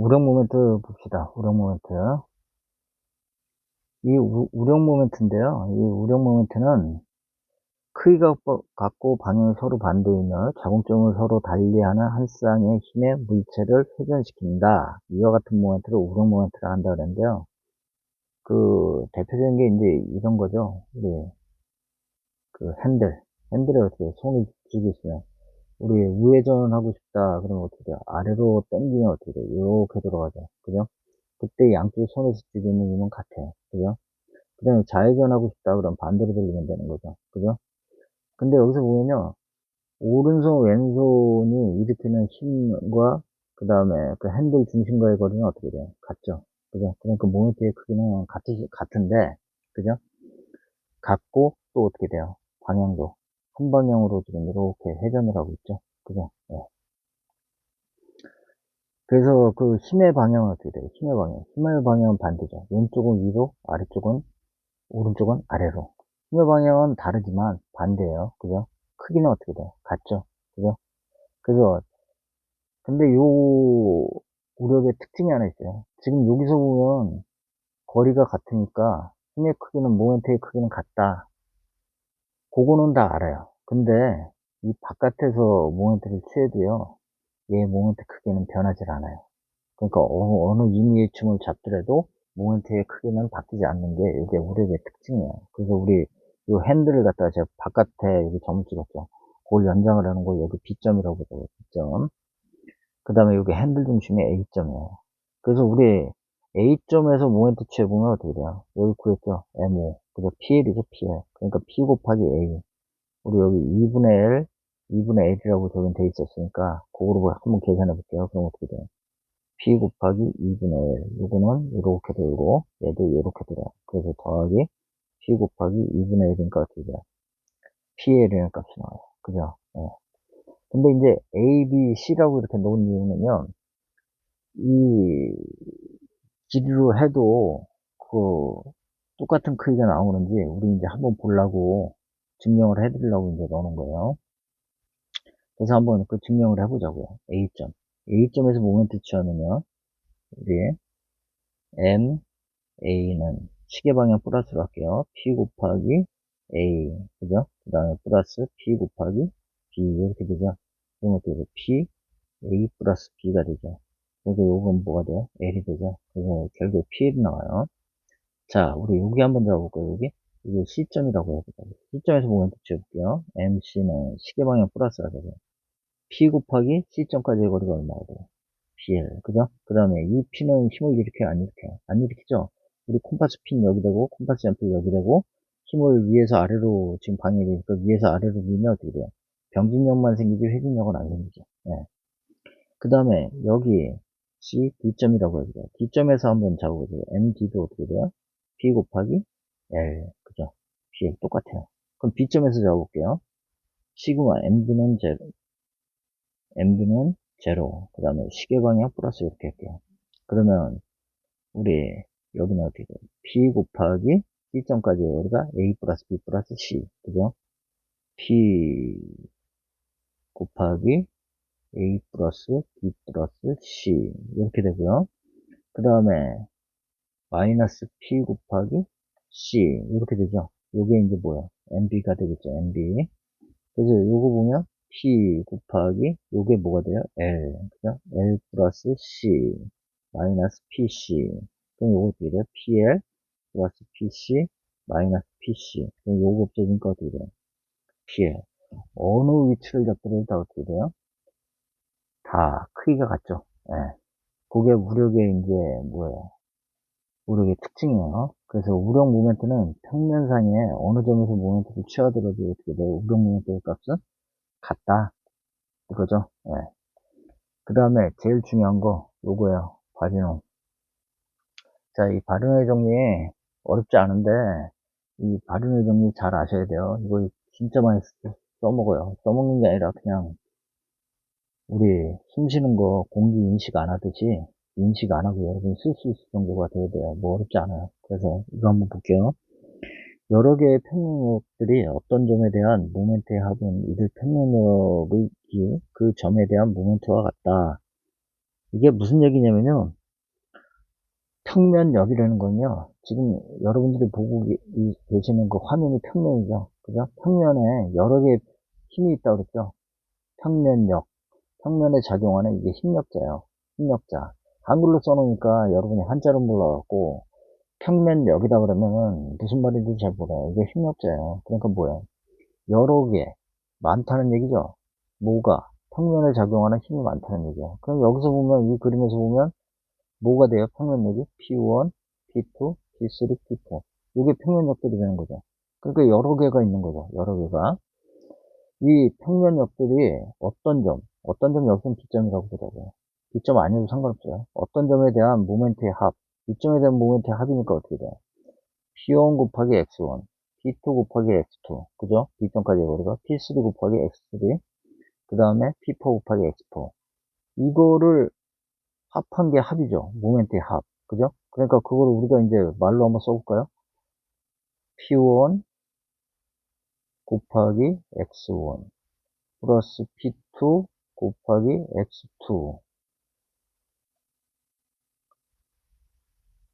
우령 모멘트 봅시다. 우령 모멘트. 이 우령 모멘트인데요. 이 우령 모멘트는 크기가 같고 방향이 서로 반대이며 작용점을 서로 달리하는 한 쌍의 힘의 물체를 회전시킨다. 이와 같은 모멘트를 우령 모멘트라 한다 그랬는데요. 그 대표적인 게 이제 이런 거죠. 우리 그 핸들에 어떻게 손을 쥐고 있으면 우리 우회전하고 싶다 그러면 어떻게 돼요? 아래로 당기면 어떻게 돼요? 이렇게 돌아가죠. 그죠? 그때 양쪽 손에서 쥐고 있는 힘은 같아요. 그죠? 그 다음에 좌회전하고 싶다 그러면 반대로 돌리면 되는 거죠. 그죠? 근데 여기서 보면요. 오른손, 왼손이 일으키는 힘과 그 다음에 그 핸들 중심과의 거리는 어떻게 돼요? 같죠? 그죠? 그러니까 모멘트의 크기는 같은데, 그죠? 같고 또 어떻게 돼요? 방향도 한 방향으로 지금 이렇게 회전을 하고 있죠? 그죠? 예. 그래서 그 힘의 방향은 어떻게 돼요? 힘의 방향은 반대죠. 왼쪽은 위로, 아래쪽은 오른쪽은 아래로. 힘의 방향은 다르지만 반대예요. 그죠? 크기는 어떻게 돼요? 같죠? 그죠? 그래서 근데 요 우력의 특징이 하나 있어요. 지금 여기서 보면 거리가 같으니까 힘의 크기는 모멘트의 크기는 같다. 그거는 다 알아요. 근데 이 바깥에서 모멘트를 취해도요. 얘 모멘트 크기는 변하지 않아요. 그러니까 어느 임의의 춤을 잡더라도 모멘트의 크기는 바뀌지 않는 게 이게 우력의 특징이에요. 그래서 우리 이 핸들을 갖다가 제가 바깥에 여기 점을 찍었죠. 그걸 연장을 하는 걸 여기 B점이라고 보죠. B점. 그 다음에 여기 핸들 중심이 A점이에요. 그래서 우리 A점에서 모멘트 취해보면 어떻게 돼요? 여기 구했죠? MO. 그래서 PL이죠, PL. 그러니까 P 곱하기 A. 우리 여기 2분의 L, 2분의 L이라고 적용돼 있었으니까, 그거로 한번 계산해 볼게요. 그럼 어떻게 돼요? P 곱하기 2분의 L. 요거는 이렇게 들고, 얘도 이렇게 들어요. 그래서 더하기 P 곱하기 2분의 L이니까 어떻게 돼요? PL이라는 값이 나와요. 그죠? 예. 근데 이제 A, B, C라고 이렇게 놓은 이유는요, 이 길이로 해도 그 똑같은 크기가 나오는지 우리 이제 한번 보려고 증명을 해드리려고 이제 넣는 거예요. 그래서 한번 그 증명을 해보자고요. A점. A점에서 모멘트 취하면요. 우리 M, A는 시계 방향 플러스로 할게요. P 곱하기 A. 그죠? 그 다음에 플러스 P 곱하기 B. 이렇게 되죠? 그럼 어떻게 돼요? P, A 플러스 B가 되죠. 그래서 요건 뭐가 돼요? L이 되죠. 그래서 결국 PL이 나와요. 자, 우리 여기 한번 잡아볼까요, 여기? 이게 C점이라고 해보자. C점에서 모멘트 취해볼게요. MC는 시계방향 플러스가 되죠. P 곱하기 C점까지의 거리가 얼마가 돼요? PL. 그죠? 그 다음에 이 P는 힘을 일으켜요, 안 일으켜요? 안 일으키죠? 우리 콤파스 핀 여기 되고, 콤파스 앰플 여기 되고, 힘을 위에서 아래로 지금 방향이 되니까 위에서 아래로 밀면 어떻게 돼요? 병진력만 생기지 회전력은 안 생기죠. 예. 그 다음에 여기 C, D점이라고 해보자. D점에서 한번 잡아보세요. MD도 어떻게 돼요? P 곱하기 L. 그죠? PL 똑같아요. 그럼 B점에서 잡아볼게요. 시그마 MD는 제로, MD는 제로. 그 다음에 시계방향 플러스 이렇게 할게요. 그러면 우리 여기는 어떻게 돼요? P 곱하기 C점까지 우리가 A 플러스 B 플러스 C. 그죠? P 곱하기 A 플러스 B 플러스 C. 이렇게 되고요. 그 다음에 마이너스 P 곱하기 C 이렇게 되죠. 요게 이제 뭐야? MB가 되겠죠. MB. 그래서 요거 보면 P 곱하기 요게 뭐가 돼요? L. 그죠? L 플러스 C 마이너스 PC. 그럼 요거 어떻게 돼요? PL 플러스 PC 마이너스 PC. 그럼 요거 없어지니까 어떻게 돼요? PL. 어느 위치를 잡더라도 다 어떻게 돼요? 다 크기가 같죠. 예. 그게 무력의 이제 뭐예요? 우력의 특징이에요. 그래서 우력 모멘트는 평면상에 어느 점에서 모멘트를 취하더라도 어떻게 돼요? 우력 모멘트의 값은 같다. 이거죠. 예. 그 다음에 제일 중요한 거 요거예요. 바리노. 자, 이 바리노의 정리 어렵지 않은데 이 바리노의 정리 잘 아셔야 돼요. 이거 진짜 많이 써먹어요. 써먹는 게 아니라 그냥 우리 숨 쉬는 거 공기 인식 안 하듯이 인식 안 하고 여러분이 쓸 수 있을 정도가 돼야 돼요. 뭐 어렵지 않아요. 그래서 이거 한번 볼게요. 여러 개의 평면력들이 어떤 점에 대한 모멘트의 합은 이들 평면력의 그 점에 대한 모멘트와 같다. 이게 무슨 얘기냐면요. 평면역이라는 건요. 지금 여러분들이 보고 계시는 그 화면이 평면이죠. 그죠? 평면에 여러 개의 힘이 있다고 그랬죠. 평면역. 평면에 작용하는 이게 힘력자예요. 힘력자. 한글로 써놓으니까 여러분이 한자로 몰라갖고 평면역이다 그러면은 무슨 말인지 잘 몰라요. 이게 힘력자예요. 그러니까 뭐예요? 여러 개, 많다는 얘기죠. 뭐가? 평면에 작용하는 힘이 많다는 얘기예요. 그럼 여기서 보면, 이 그림에서 보면, 뭐가 돼요? 평면력이? P1, P2, P3, P4. 이게 평면력들이 되는 거죠. 그러니까 여러 개가 있는 거죠. 여러 개가. 이 평면력들이 어떤 점 여기서는 B점이라고 그러더라고요. B점 아니어도 상관없어요. 어떤 점에 대한 모멘트의 합, B점에 대한 모멘트의 합이니까 어떻게 돼요? P1 곱하기 X1, P2 곱하기 X2, 그죠? B점까지 해버리고, P3 곱하기 X3, 그 다음에 P4 곱하기 X4. 이거를 합한 게 합이죠. 모멘트의 합. 그죠? 그러니까 그거를 우리가 이제 말로 한번 써볼까요? P1 곱하기 X1 플러스 P2 곱하기 X2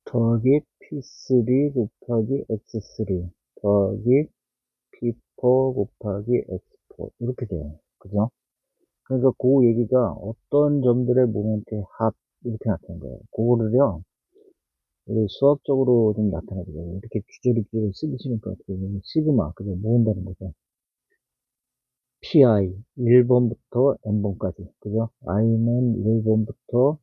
더하기 P3 곱하기 X3 더하기 P4 곱하기 X4 이렇게 돼요. 그죠? 그러니까 그 얘기가 어떤 점들의 모멘트의 합 이렇게 나타난 거예요. 그거를요 우리 수학적으로 좀 나타내줘요. 이렇게 주저리주저리 쓰시니까 어떻게 보면 시그마 그죠? 모은다는 거죠. pi 1번부터 n번까지 그죠? i는 1번부터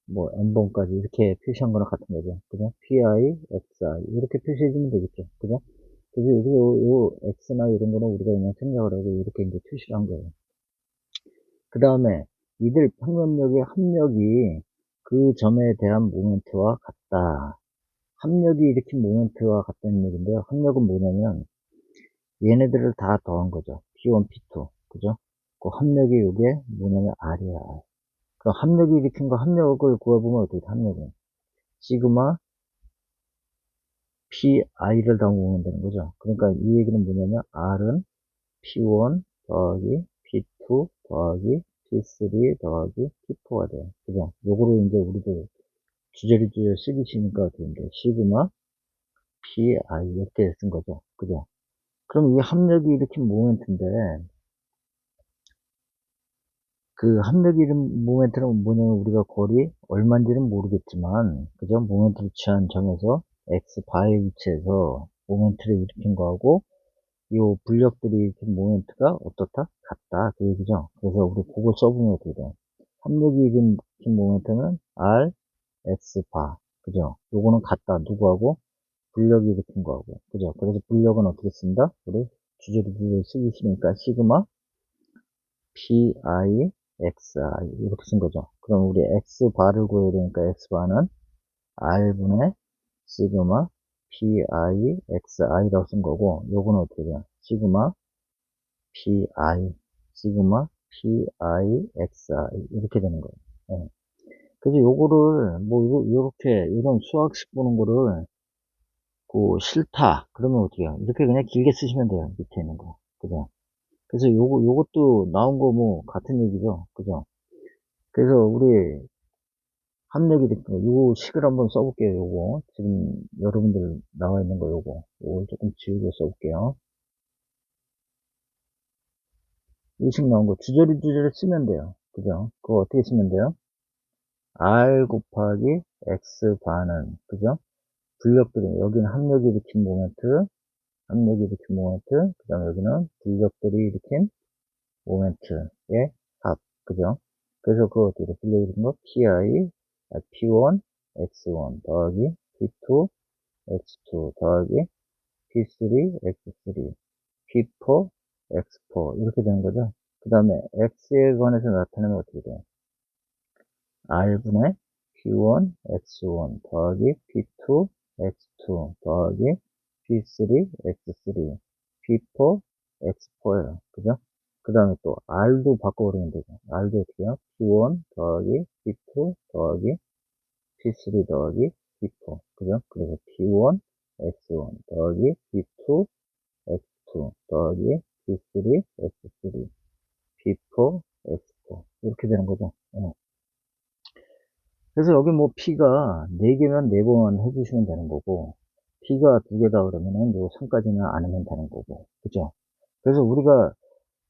뭐 n번까지 이렇게 표시한 거랑 같은 거죠. 그죠? pi, xi 이렇게 표시해주면 되겠죠. 그죠? 그래서 여기 요 x나 이런 거는 우리가 그냥 생략을 하고 이렇게 이제 표시를 한 거예요. 그 다음에 이들 평면력의 합력이 그 점에 대한 모멘트와 같다. 합력이 일으킨 모멘트와 같다는 얘기인데요. 합력은 뭐냐면 얘네들을 다 더한 거죠. P1, P2. 그죠? 그 합력이 이게 뭐냐면 R이야. R. 그 합력이 일으킨 거 합력을 구해보면 어떻게 돼? 합력은 시그마 PI를 다 모으면 되는 거죠. 그러니까 이 얘기는 뭐냐면 R은 P1 더하기 P2 더하기 P3 더하기 P4가 돼요. 그죠? 요거를 이제 우리도 주저리주저리 쓰기 쉬니까 어떻게 돼? 시그마 PI 이렇게 쓴 거죠. 그죠? 그럼 이 합력이 일으킨 모멘트인데 그 합력이 일으킨 모멘트는 뭐냐면 우리가 거리 얼마인지는 모르겠지만 그죠? 모멘트를 취한 점에서 x 바의 위치에서 모멘트를 일으킨 거하고 이 불력들이 일으킨 모멘트가 어떻다? 같다 그 얘기죠. 그래서 우리 그걸 써보면 어떻게 돼? 합력이 일으킨 모멘트는 r x 바 그죠? 요거는 같다 누구하고? 불력이 일으킨 거하고 그죠? 그래서 불력은 어떻게 쓴다? 우리 주저리 쓰기 싫으니까 시그마 pi xi 이렇게 쓴 거죠. 그럼 우리 x 바를 구해야 되니까 x 바는 r분의 시그마 pi xi라고 쓴 거고 요거는 어떻게 돼요? 시그마 pi 시그마 pi xi 이렇게 되는 거예요. 예. 그래서 요거를 뭐 요렇게 이런 수학식 보는 거를 그 싫다 그러면 어떻게 해요? 이렇게 그냥 길게 쓰시면 돼요. 밑에 있는 거 그죠? 그래서 요것도 나온 거 뭐 같은 얘기죠. 그죠? 그래서 우리 합력이 됐던 거, 요 식을 한번 써볼게요. 요거. 지금 여러분들 나와 있는 거 요거 조금 지우고 써볼게요. 이 식 나온 거 주저리 쓰면 돼요. 그죠? 그거 어떻게 쓰면 돼요? R 곱하기 X 반은, 그죠? 불력들이, 여기는 합력이 일으킨 모멘트, 합력이 일으킨 모멘트, 그 다음에 여기는 불력들이 일으킨 모멘트의 합, 그죠? 그래서 그거 어떻게 돼? 불력이 일으킨 거? P1, X1 더하기 P2, X2 더하기 P3, X3, P4, X4 이렇게 되는 거죠. 그 다음에 X에 관해서 나타내면 어떻게 돼요? R분의 P1, X1 더하기 P2, X2 더하기 P3, X3, P4, X4예요. 그죠? 그 다음에 또 R도 바꿔버리면 되죠. R도 어떻게 해요? P1 더하기 P2 더하기 P3 더하기 P4. 그죠? 그래서 P1, X1 더하기 P2, X2 더하기 P3, X3, P4, X4. 이렇게 되는 거죠. 예. 그래서 여기 뭐 P가 4개면 4번 해주시면 되는 거고, P가 2개다 그러면은 요 3까지는 안 하면 되는 거고. 그죠? 그래서 우리가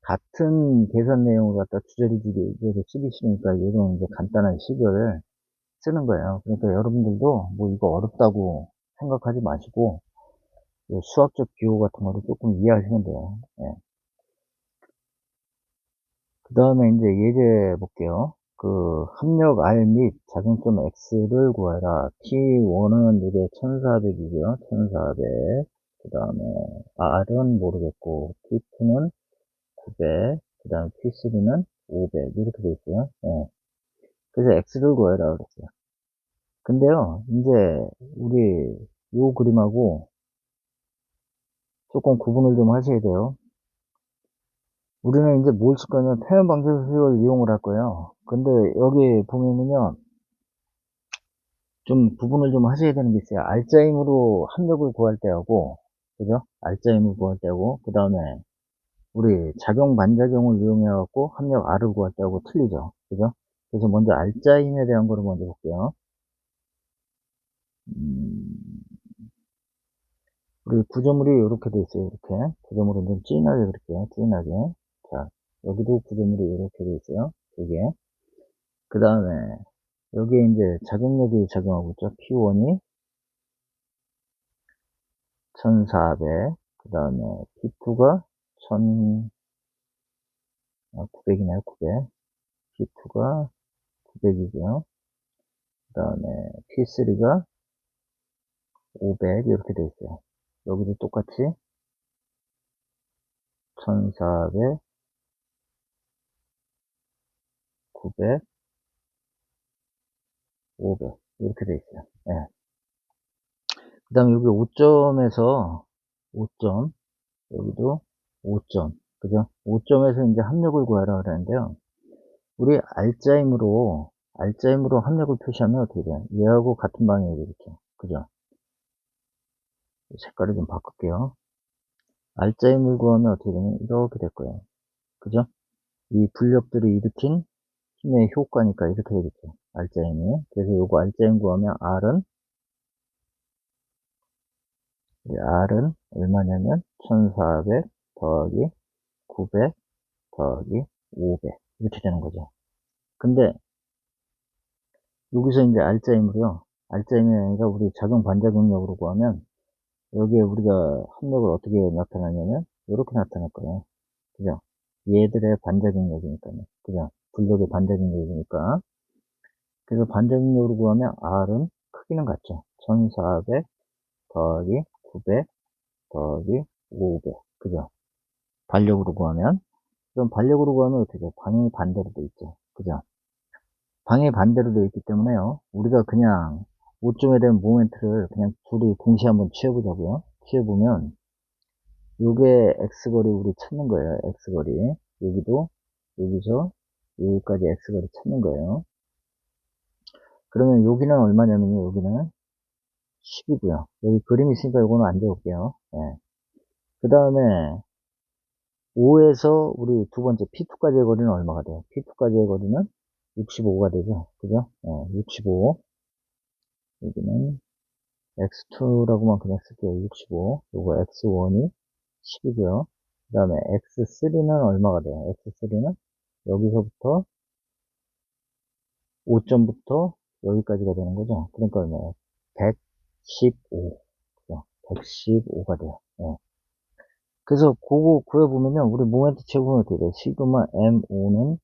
같은 계산 내용을 갖다 주저리 쓰기 싫으니까 이런 이제 간단한 식을 쓰는 거예요. 그러니까 여러분들도 뭐 이거 어렵다고 생각하지 마시고, 요 수학적 기호 같은 거를 조금 이해하시면 돼요. 예. 그 다음에 이제 예제 볼게요. 그 합력 R 및 작용점 X를 구하라. T1은 이게 1400이고요. 1400. 그 다음에 R은 모르겠고, T2는 900. 그 다음에 T3는 500. 이렇게 돼 있어요. 예. 그래서 X를 구하라 그랬어요. 근데요, 이제 우리 요 그림하고 조금 구분을 좀 하셔야 돼요. 우리는 이제 뭘 쓸 거냐면 표현 방정식을 이용을 할 거예요. 근데 여기 보면은요, 좀 구분을 좀 하셔야 되는 게 있어요. 알짜임으로 합력을 구할 때하고, 그죠? 알짜임을 구할 때하고, 그 다음에 우리 작용 반작용을 이용해 갖고 합력 R을 구할 때하고 틀리죠. 그죠? 그래서 먼저 알짜임에 대한 거를 먼저 볼게요. 음, 우리 구조물이 이렇게 돼 있어요. 이렇게 구조물은 좀 진하게 그릴게요. 진하게. 자, 여기도 구조물이 이렇게 돼 있어요. 두 개. 그 다음에 여기에 이제 작용력이 작용하고 있죠. P1이 1400. 그 다음에 P2가 1900이네요. 900. P2가 900이고요. 그 다음에 P3가 500 이렇게 돼 있어요. 여기도 똑같이 1400, 900, 500 이렇게 돼 있어요. 예. 그 다음에 여기 5점에서 5점, 여기도 5점, 그죠? 5점에서 이제 합력을 구하라 그러는데요. 우리 알짜임으로 합력을 표시하면 어떻게 돼요? 얘하고 같은 방향이 되겠죠. 그죠? 색깔을 좀 바꿀게요. 알짜임을 구하면 어떻게 되냐면 이렇게 될 거예요. 그죠? 이 분력들이 일으킨 힘의 효과니까 이렇게 되겠죠. 알짜임이. 그래서 요거 알짜임 구하면 R은 얼마냐면 1400 더하기 900 더하기 500 이렇게 되는 거죠. 근데 여기서 이제 알짜임으로요. 알짜임이 아니라 우리 작용 반작용력으로 구하면 여기에 우리가 합력을 어떻게 나타나냐면 이렇게 나타날 거예요. 그죠? 얘들의 반작용력이니까요. 그죠? 분력의 반작용력이니까. 그래서 반작용력으로 구하면 R은 크기는 같죠. 1400 더하기 900 더하기 500. 그죠? 반력으로 구하면. 그럼 반력으로 구하면 어떻게 돼요? 방향이 반대로 돼 있죠. 그죠? 방향이 반대로 되어 있기 때문에요. 우리가 그냥 5점에 대한 모멘트를 그냥 둘이 동시에 한번 취해보자고요. 취해보면 요게 X거리 우리 찾는 거예요. X거리. 여기도 여기서 여기까지 X거리 찾는 거예요. 그러면 여기는 얼마냐면요. 여기는 10이고요. 여기 그림이 있으니까 요거는 안 적을게요. 네. 그 다음에 5에서 우리 두 번째 P2까지의 거리는 얼마가 돼요? P2까지의 거리는 65가 되죠. 그죠? 65. 여기는 X2라고만 그냥 쓸게요. 65. 요거 X1이 10이고요. 그 다음에 X3는 얼마가 돼요? X3는 여기서부터 5점부터 여기까지가 되는 거죠. 그러니까 얼마예요? 115. 그죠? 115가 돼요. 예. 그래서 그거 구해보면요. 우리 모멘트 채우면 어떻게 돼요? 시그마 M5는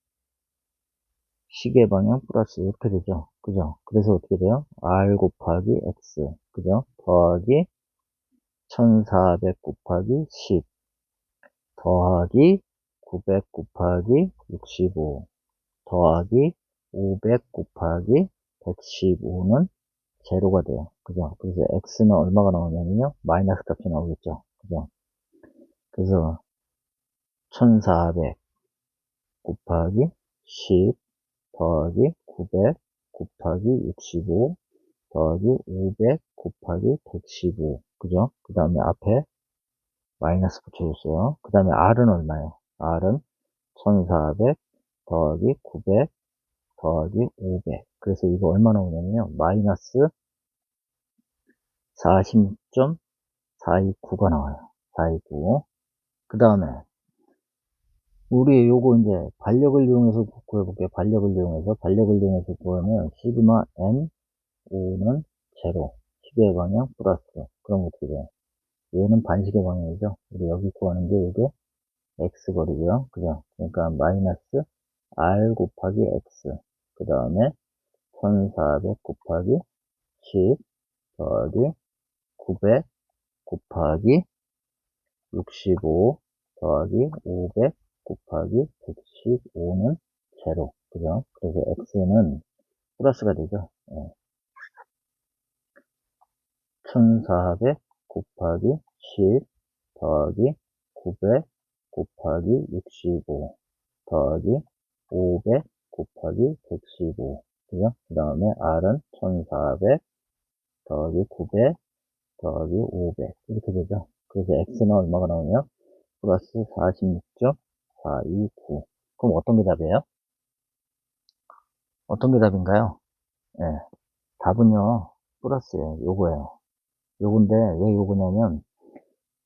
시계 방향 플러스 이렇게 되죠. 그죠? 그래서 어떻게 돼요? R 곱하기 X. 그죠? 더하기 1400 곱하기 10. 더하기 900 곱하기 65. 더하기 500 곱하기 115는 제로가 돼요. 그죠? 그래서 X는 얼마가 나오냐면요. 마이너스 값이 나오겠죠. 그죠? 그래서 1400 곱하기 10 더하기 900 곱하기 65 더하기 500 곱하기 115. 그죠? 그 다음에 앞에 마이너스 붙여줬어요. 그 다음에 R은 얼마예요? R은 1400 더하기 900 더하기 500. 그래서 이거 얼마 나오냐면요. 마이너스 46.429가 나와요. 429. 그 다음에, 우리 요거 이제 반력을 이용해서 구해볼게요. 반력을 이용해서 구하면, 시그마 n, 5는 제로, 시계의 방향 플러스. 그럼 어떻게 돼요? 얘는 반시계 방향이죠. 우리 여기 구하는 게 이게 x거리고요. 그죠? 그러니까 마이너스 r 곱하기 x. 그 다음에 1400 곱하기 10 더하기 900 곱하기 65 더하기 500 곱하기 115는 제로. 그죠? 그래서 x는 플러스가 되죠. 1400 곱하기 10 더하기 900 곱하기 65 더하기 500 곱하기 115. 그죠? 그 다음에 R은 1400 더하기 900 더하기 500. 이렇게 되죠. 그래서 X는 얼마가 나오냐? 플러스 46.429. 그럼 어떤 게 답이에요? 어떤 게 답인가요? 예. 답은요, 플러스예요. 요거예요. 요건데, 왜 요거냐면,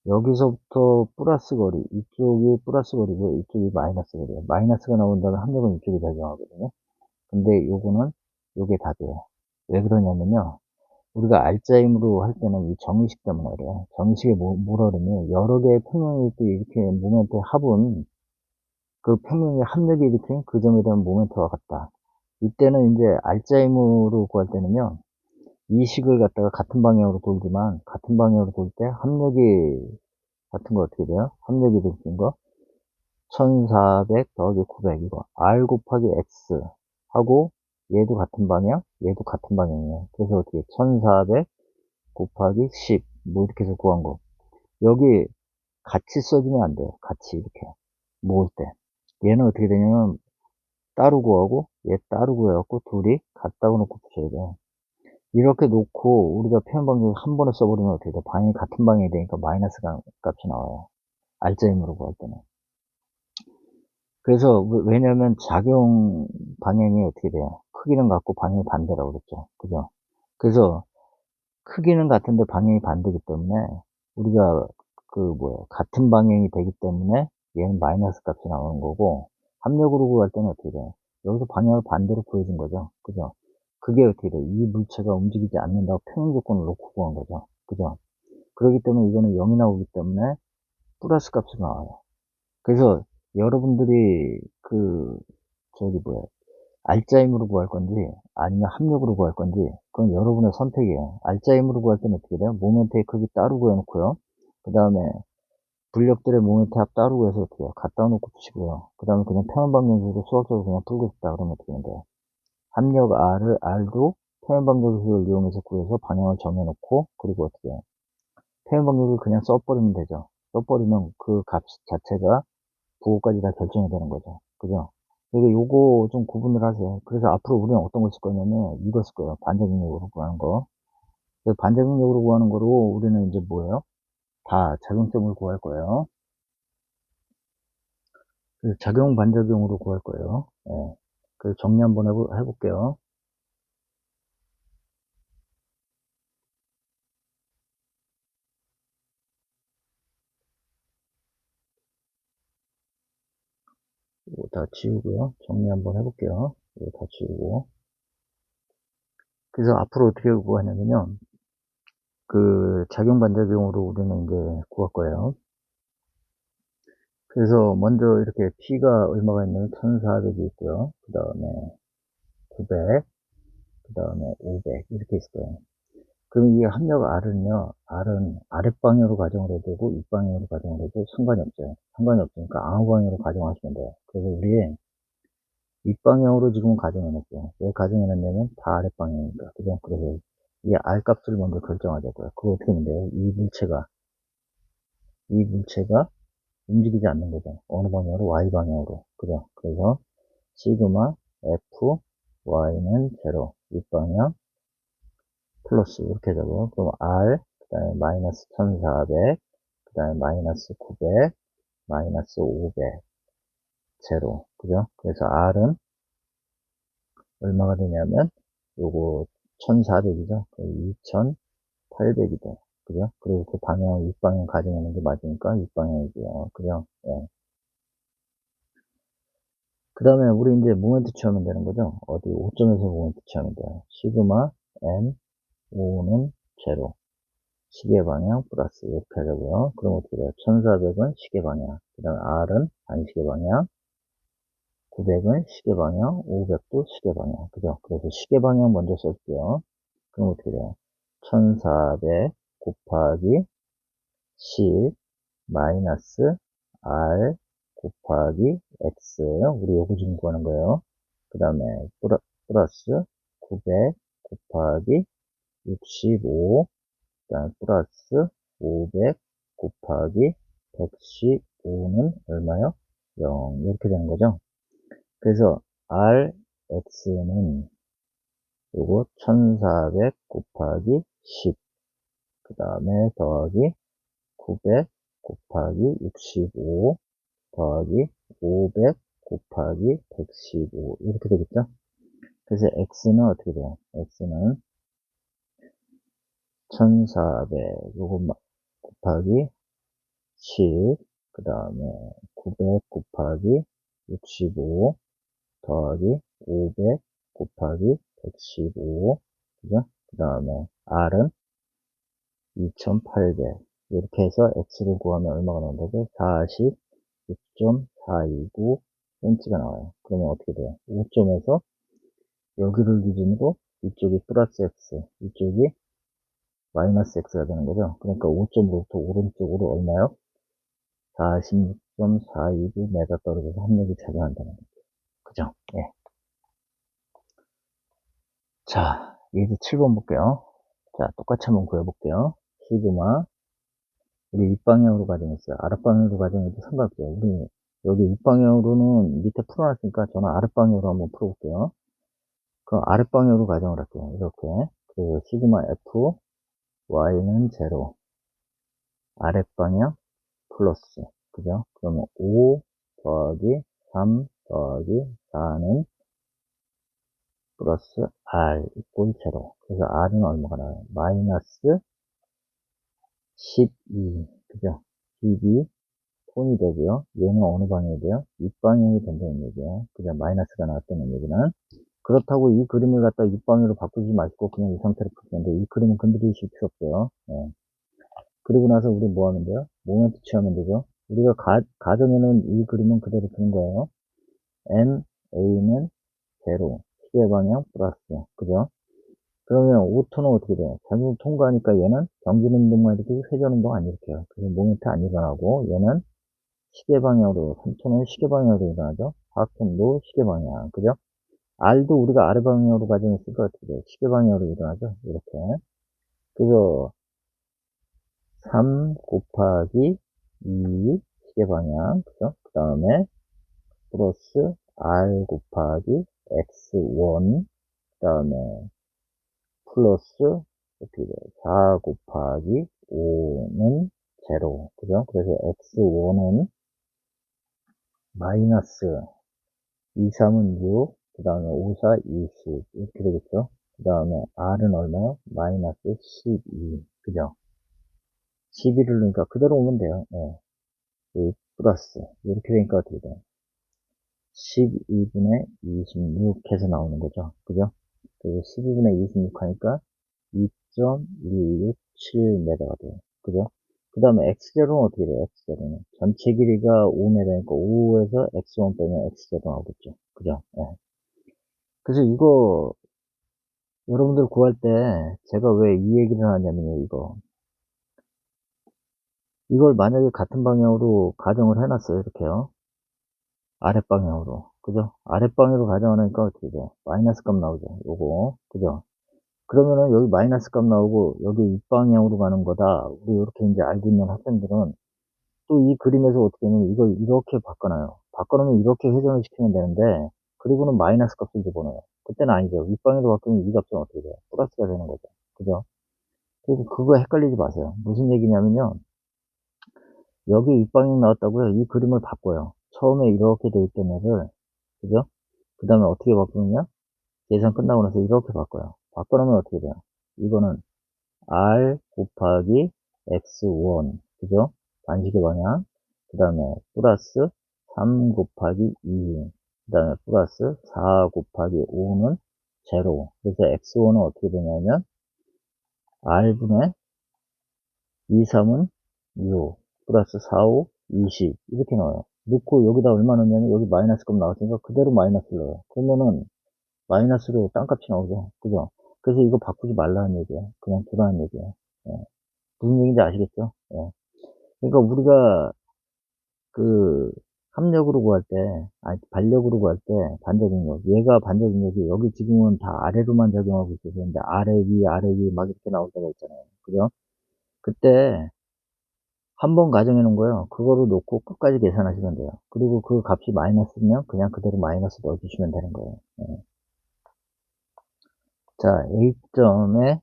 여기서부터 플러스 거리, 이쪽이 플러스 거리고, 이쪽이 마이너스 거리예요. 마이너스가 나온다면 합력은 이쪽이 작용하거든요. 근데 요거는, 요게 답이에요. 왜 그러냐면요, 우리가 알짜임으로 할 때는 이 정의식 때문에 그래요. 정의식에 뭐라 그러면, 여러 개의 평면이 이렇게 모멘트의 합은, 그 평면의 합력이 일으킨 그 점에 대한 모멘트와 같다. 이때는 이제 알짜임으로 구할 때는요, 이 식을 갖다가 같은 방향으로 돌지만, 같은 방향으로 돌 때 합력이 같은 거 어떻게 돼요? 합력이 들킨 거 1400 더하기 900 이거 R 곱하기 X 하고 얘도 같은 방향 얘도 같은 방향이에요. 그래서 어떻게 1400 곱하기 10 뭐 이렇게 해서 구한 거 여기 같이 써주면 안 돼요. 같이 이렇게 모을 때 얘는 어떻게 되냐면 따로 구하고 얘 따로 구해갖고 둘이 같다고 놓고 붙여야 돼요. 이렇게 놓고 우리가 표현 방법을 한 번에 써버리면 어떻게 돼? 방향이 같은 방향이 되니까 마이너스 값이 나와요. 알짜임으로 구할 때는. 그래서 왜냐면 작용 방향이 어떻게 돼요? 크기는 같고 방향이 반대라고 그랬죠. 그죠? 그래서 크기는 같은데 방향이 반대이기 때문에 우리가 그 뭐야 같은 방향이 되기 때문에 얘는 마이너스 값이 나오는 거고 합력으로 구할 때는 어떻게 돼요? 여기서 방향을 반대로 구해준 거죠. 그죠? 그게 어떻게 돼요? 이 물체가 움직이지 않는다고 평행 조건을 놓고 구한 거죠. 그죠? 그렇기 때문에 이거는 0이 나오기 때문에 플러스 값이 나와요. 그래서 여러분들이 저기 뭐야 알짜임으로 구할 건지 아니면 합력으로 구할 건지 그건 여러분의 선택이에요. 알짜임으로 구할 때는 어떻게 돼요? 모멘트의 크기 따로 구해놓고요. 그 다음에 분력들의 모멘트 합 따로 구해서 어떻게 해요? 갖다 놓고 푸시고요. 그 다음에 그냥 평행 방정식으로 수학적으로 그냥 풀고 싶다 그러면 어떻게 되는 거예요? 합력 R도 평행 방정식을 이용해서 구해서 방향을 정해놓고 그리고 어떻게 해요? 평행 방정식을 그냥 써버리면 되죠. 써버리면 그 값 자체가 그거까지 다 결정이 되는 거죠. 그죠? 그래서 요거 좀 구분을 하세요. 그래서 앞으로 우리는 어떤 걸 쓸 거냐면 이거 쓸 거예요. 반작용력으로 구하는 거. 그래서 반작용력으로 구하는 거로 우리는 이제 뭐예요? 다 작용점을 구할 거예요. 그래서 작용 반작용으로 구할 거예요. 예. 그래서 정리 한번 해볼게요. 이거 다 지우고요. 정리 한번 해볼게요. 이거 다 지우고. 그래서 앞으로 어떻게 구하냐면요. 그 작용 반작용으로 우리는 이제 구할 거예요. 그래서 먼저 이렇게 P가 얼마가 있냐면 1400이 있고요. 그 다음에 900, 그 다음에 500 이렇게 있을 거예요. 그럼 이 합력 R은요, R은 아랫방향으로 가정을 해도 되고 윗방향으로 가정을 해도 상관이 없어요. 상관이 없으니까 아무 방향으로 가정하시면 돼요. 그래서 우리 윗방향으로 지금 가정해 놨어요. 왜 가정해 놨냐면 다 아랫방향이니까. 그죠? 그래서 이 R 값을 먼저 결정하자고요. 그거 어떻게 하면 돼요? 이 물체가 움직이지 않는 거죠. 어느 방향으로? Y 방향으로. 그죠? 그래서 시그마 F Y는 제로 윗방향 플러스 이렇게 적어. 그럼 R 그 다음에 마이너스 1400 그 다음에 마이너스 900 마이너스 500 제로 그죠? 그래서 R은 얼마가 되냐면 요거 1400이죠. 2800이 돼요. 그죠? 그리고 그 방향, 윗방향 가정하는 게 맞으니까 윗방향이고요. 그죠? 예. 그 다음에 우리 이제 모멘트 취하면 되는 거죠. 어디 5점에서 모멘트 취하면 돼요. 시그마 n 5는 제로. 시계 방향 플러스 이렇게 하자고요. 그럼 어떻게 돼요? 1400은 시계 방향. 그 다음에 R은 반시계 방향. 900은 시계 방향. 500도 시계 방향. 그죠? 그래서 시계 방향 먼저 쓸게요. 그럼 어떻게 돼요? 1400 곱하기 10 마이너스 R 곱하기 X. 우리 요거 지금 구하는 거예요. 그 다음에 플러스 900 곱하기 65. 그 다음에 플러스 500 곱하기 115는 얼마요? 0. 이렇게 되는 거죠. 그래서 RX는 요거 1400 곱하기 10. 그 다음에 더하기 900 곱하기 65 더하기 500 곱하기 115 이렇게 되겠죠? 그래서 x는 어떻게 돼요? x는 1400 요거 곱하기 10 그 다음에 900 곱하기 65 더하기 500 곱하기 115 그죠? 그 다음에 r은 2800 이렇게 해서 x를 구하면 얼마가 나온다고? 46.429cm가 나와요. 그러면 어떻게 돼요? 5점에서 여기를 기준으로 이쪽이 플러스 x, 이쪽이 마이너스 x가 되는 거죠. 그러니까 5점으로부터 오른쪽으로 얼마요? 46.429m 떨어져서 합력이 작용한다는 거죠. 그죠? 예. 자, 예제 7번 볼게요. 자, 똑같이 한번 구해볼게요. 시그마 우리 윗방향으로 가정했어요. 아랫방향으로 가정해도 상관없어요. 우리 여기 윗방향으로는 밑에 풀어놨으니까 저는 아랫방향으로 한번 풀어볼게요. 그럼 아랫방향으로 가정을 할게요. 이렇게. 그 시그마 F, Y는 제로. 아랫방향 플러스. 그죠? 그러면 5 더하기 3 더하기 4는 플러스 R 이꼴 제로. 그래서 R은 얼마가 나와요? 마이너스 12. 그죠? 12 톤이 되고요. 얘는 어느 방향이 돼요? 윗방향이 된다는 얘기예요. 그죠? 마이너스가 나왔다는 얘기는. 그렇다고 이 그림을 갖다 윗방향으로 바꾸지 마시고 그냥 이 상태로 풀는데 이 그림은 건드리실 필요 없어요. 예. 그리고 나서 우리 뭐 하면 돼요? 모멘트 취하면 되죠. 우리가 가정에는 이 그림은 그대로 두는 거예요. N, A는 제로, 시계 방향 플러스. 그죠? 그러면 5톤은 어떻게 돼요? 자동 통과하니까 얘는 정지 운동만 이렇게 회전 운동 안 일으켜요. 그래서 모멘트 안 일어나고 얘는 시계 방향으로 3톤은 시계 방향으로 일어나죠. 4톤도 시계 방향. 그죠? R도 우리가 아래 방향으로 가정했으니까 어떻게 돼요? 시계 방향으로 일어나죠. 이렇게. 그래서 3 곱하기 2 시계 방향. 그죠? 그 다음에 플러스 R 곱하기 X1. 그 다음에 플러스 어떻게 돼요? 4 곱하기 5는 제로. 그죠? 그래서 X1은 마이너스 2, 3은 6, 그 다음에 5, 4, 20 이렇게 되겠죠? 그 다음에 R은 얼마요? 마이너스 12 그죠? 12를 넣으니까 그대로 오면 돼요. 예. 이 플러스 이렇게 되니까 어떻게 돼요? 12분의 26 해서 나오는 거죠. 그죠? 그래서 12분의 26 하니까 2.167m가 돼요. 그죠? 그 다음에 X0는 어떻게 돼요? X0는 전체 길이가 5m니까 5에서 X1 빼면 X0 나오겠죠. 그죠? 예. 그래서 이거 여러분들 구할 때 제가 왜 이 얘기를 하냐면요, 이걸 만약에 같은 방향으로 가정을 해놨어요, 이렇게요. 아랫방향으로. 그죠? 아랫방향으로 가정하니까 어떻게 돼요? 마이너스 값 나오죠, 요거. 그죠? 그러면은 여기 마이너스 값 나오고 여기 윗방향으로 가는 거다. 우리 이렇게 이제 알고 있는 학생들은 또 이 그림에서 어떻게 하냐면 이걸 이렇게 바꿔놔요. 바꿔놓으면 이렇게 회전을 시키면 되는데 그리고는 마이너스 값을 집어넣어요. 그때는 아니죠. 윗방향으로 바꾸면 이 값은 어떻게 돼요? 플러스가 되는 거죠. 그죠? 그리고 그거 헷갈리지 마세요. 무슨 얘기냐면요. 여기 윗방향 나왔다고요. 이 그림을 바꿔요. 처음에 이렇게 돼 있던 애를, 그죠? 그 다음에 어떻게 바꾸느냐? 계산 끝나고 나서 이렇게 바꿔요. 바꿔놓으면 어떻게 돼요? 이거는 R 곱하기 X1, 그죠? 반시계 방향. 그 다음에 플러스 3 곱하기 2, 그 다음에 플러스 4 곱하기 5는 제로. 그래서 X1은 어떻게 되냐면 R분의 2, 3은 6, 플러스 4, 5, 20 이렇게 나와요. 넣고 여기다 얼마 넣냐면 여기 마이너스 값 나왔으니까 그대로 마이너스를 넣어요. 그러면은 마이너스로 땅값이 나오죠. 그죠? 그래서 이거 바꾸지 말라는 얘기예요. 그냥 두라는 얘기예요. 예. 무슨 얘기인지 아시겠죠? 예. 그러니까 우리가 그 합력으로 구할 때, 아니 반력으로 구할 때 반작용력, 얘가 반작용력이 여기 지금은 다 아래로만 작용하고 있어서 근데 아래 위 막 이렇게 나올 때가 있잖아요. 그죠? 그때 한 번 가정해 놓은 거예요. 그거를 놓고 끝까지 계산하시면 돼요. 그리고 그 값이 마이너스면 그냥 그대로 마이너스 넣어주시면 되는 거예요. 예. 자, A점에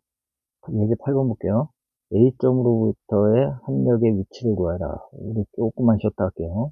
예제 8번 볼게요. A점으로부터의 합력의 위치를 구하라. 우리 조금만 쉬었다 할게요.